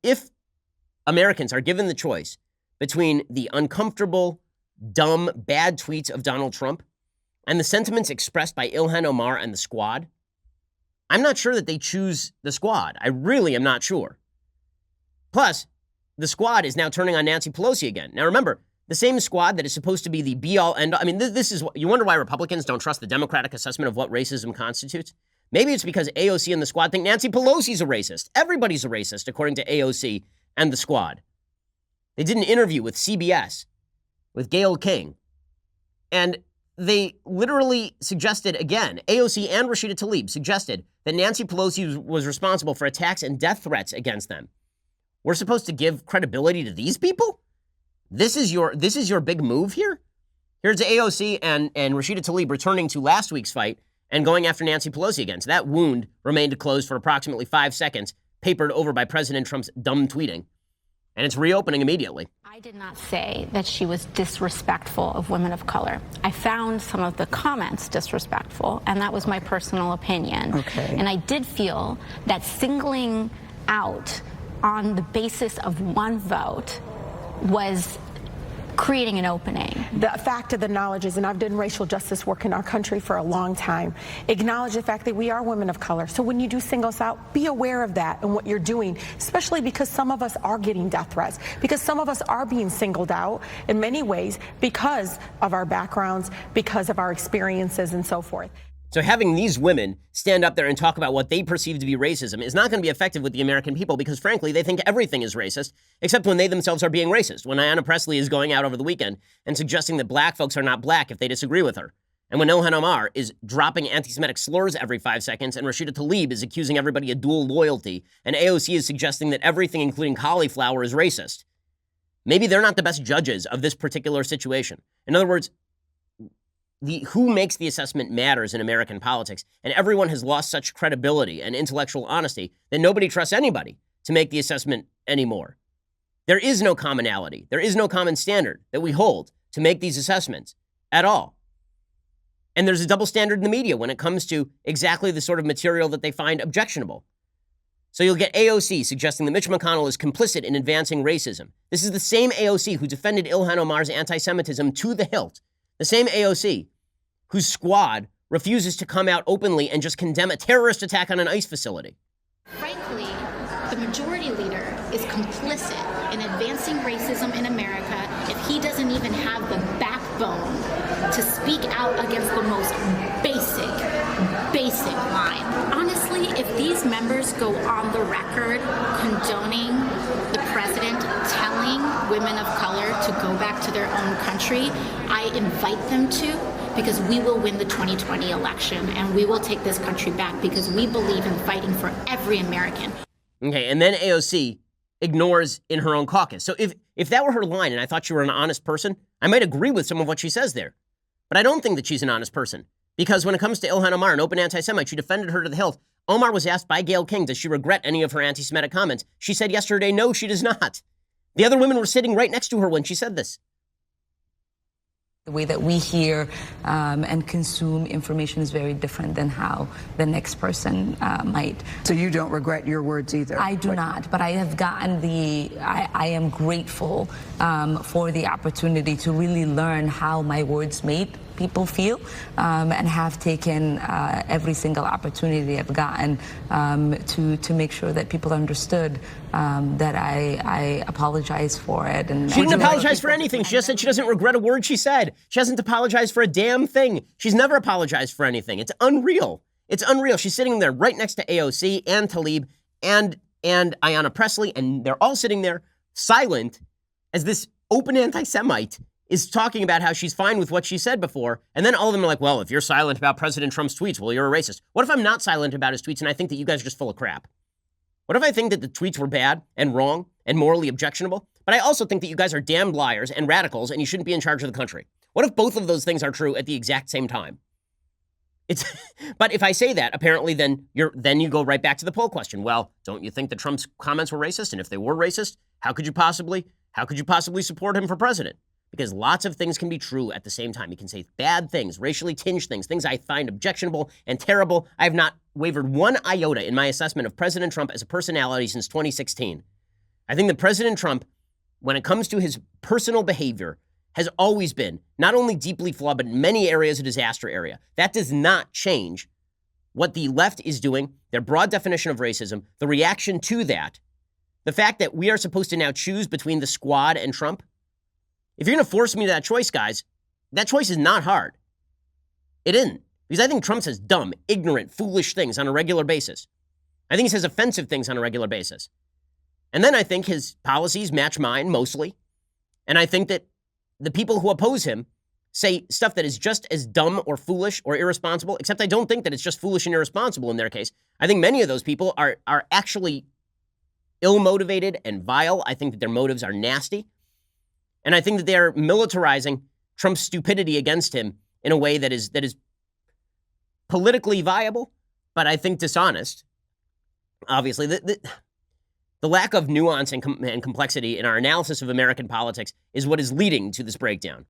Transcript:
if Americans are given the choice between the uncomfortable, dumb, bad tweets of Donald Trump and the sentiments expressed by Ilhan Omar and the Squad, I'm not sure that they choose the Squad. I really am not sure. Plus, the Squad is now turning on Nancy Pelosi again. Now remember, the same Squad that is supposed to be the be-all, end-all. I mean, this is what you wonder why Republicans don't trust the Democratic assessment of what racism constitutes. Maybe it's because AOC and the Squad think Nancy Pelosi's a racist. Everybody's a racist, according to AOC and the Squad. They did an interview with CBS, with Gayle King, and they literally suggested, again, AOC and Rashida Tlaib suggested that Nancy Pelosi was responsible for attacks and death threats against them. We're supposed to give credibility to these people? This is your big move here? Here's AOC and Rashida Tlaib returning to last week's fight and going after Nancy Pelosi again. So that wound remained closed for approximately 5 seconds, papered over by President Trump's dumb tweeting. And it's reopening immediately. I did not say that she was disrespectful of women of color. I found some of the comments disrespectful, and that was my personal opinion. Okay. And I did feel that singling out on the basis of one vote was creating an opening. The fact of the knowledge is, and I've done racial justice work in our country for a long time, acknowledge the fact that we are women of color. So when you do single us out, be aware of that and what you're doing, especially because some of us are getting death threats, because some of us are being singled out in many ways because of our backgrounds, because of our experiences and so forth. So having these women stand up there and talk about what they perceive to be racism is not going to be effective with the American people because, frankly, they think everything is racist, except when they themselves are being racist. When Ayanna Pressley is going out over the weekend and suggesting that black folks are not black if they disagree with her. And when Ilhan Omar is dropping anti-Semitic slurs every 5 seconds and Rashida Tlaib is accusing everybody of dual loyalty and AOC is suggesting that everything, including cauliflower, is racist. Maybe they're not the best judges of this particular situation. In other words, who makes the assessment matters in American politics, and everyone has lost such credibility and intellectual honesty that nobody trusts anybody to make the assessment anymore. There is no commonality. There is no common standard that we hold to make these assessments at all. And there's a double standard in the media when it comes to exactly the sort of material that they find objectionable. So you'll get AOC suggesting that Mitch McConnell is complicit in advancing racism. This is the same AOC who defended Ilhan Omar's anti-Semitism to the hilt. The same AOC whose Squad refuses to come out openly and just condemn a terrorist attack on an ICE facility. Frankly, the majority leader is complicit in advancing racism in America if he doesn't even have the backbone to speak out against the most basic line. Honestly, if these members go on the record condoning the president telling women of color to go back to their own country, I invite them to, because we will win the 2020 election and we will take this country back because we believe in fighting for every American. Okay, and then AOC ignores in her own caucus. So if that were her line and I thought she were an honest person, I might agree with some of what she says there. But I don't think that she's an honest person because when it comes to Ilhan Omar, an open anti-Semite, she defended her to the hilt. Omar was asked by Gayle King, does she regret any of her anti-Semitic comments? She said yesterday, no, she does not. The other women were sitting right next to her when she said this. The way that we hear and consume information is very different than how the next person might. So you don't regret your words either? I do not, but I have gotten I am grateful for the opportunity to really learn how my words made people feel and have taken every single opportunity I've gotten to make sure that people understood that I apologize for it. And she didn't apologize for anything. She just said she doesn't regret a word she said. She hasn't apologized for a damn thing. She's never apologized for anything. It's unreal. It's unreal. She's sitting there right next to AOC and Tlaib and Ayanna Pressley, and they're all sitting there silent as this open anti-Semite is talking about how she's fine with what she said before, and then all of them are like, well, if you're silent about President Trump's tweets, well, you're a racist. What if I'm not silent about his tweets and I think that you guys are just full of crap? What if I think that the tweets were bad and wrong and morally objectionable, but I also think that you guys are damned liars and radicals and you shouldn't be in charge of the country? What if both of those things are true at the exact same time? But if I say that, apparently then you go right back to the poll question. Well, don't you think that Trump's comments were racist? And if they were racist, how could you possibly support him for president? Because lots of things can be true at the same time. You can say bad things, racially tinged things I find objectionable and terrible. I have not wavered one iota in my assessment of President Trump as a personality since 2016. I think that President Trump, when it comes to his personal behavior, has always been not only deeply flawed, but in many areas a disaster area. That does not change what the left is doing, their broad definition of racism, the reaction to that, the fact that we are supposed to now choose between the squad and Trump. If you're going to force me to that choice, guys, that choice is not hard. It isn't. Because I think Trump says dumb, ignorant, foolish things on a regular basis. I think he says offensive things on a regular basis. And then I think his policies match mine mostly. And I think that the people who oppose him say stuff that is just as dumb or foolish or irresponsible, except I don't think that it's just foolish and irresponsible in their case. I think many of those people are actually ill-motivated and vile. I think that their motives are nasty. And I think that they're militarizing Trump's stupidity against him in a way that is politically viable, but I think dishonest. Obviously, the lack of nuance and complexity in our analysis of American politics is what is leading to this breakdown.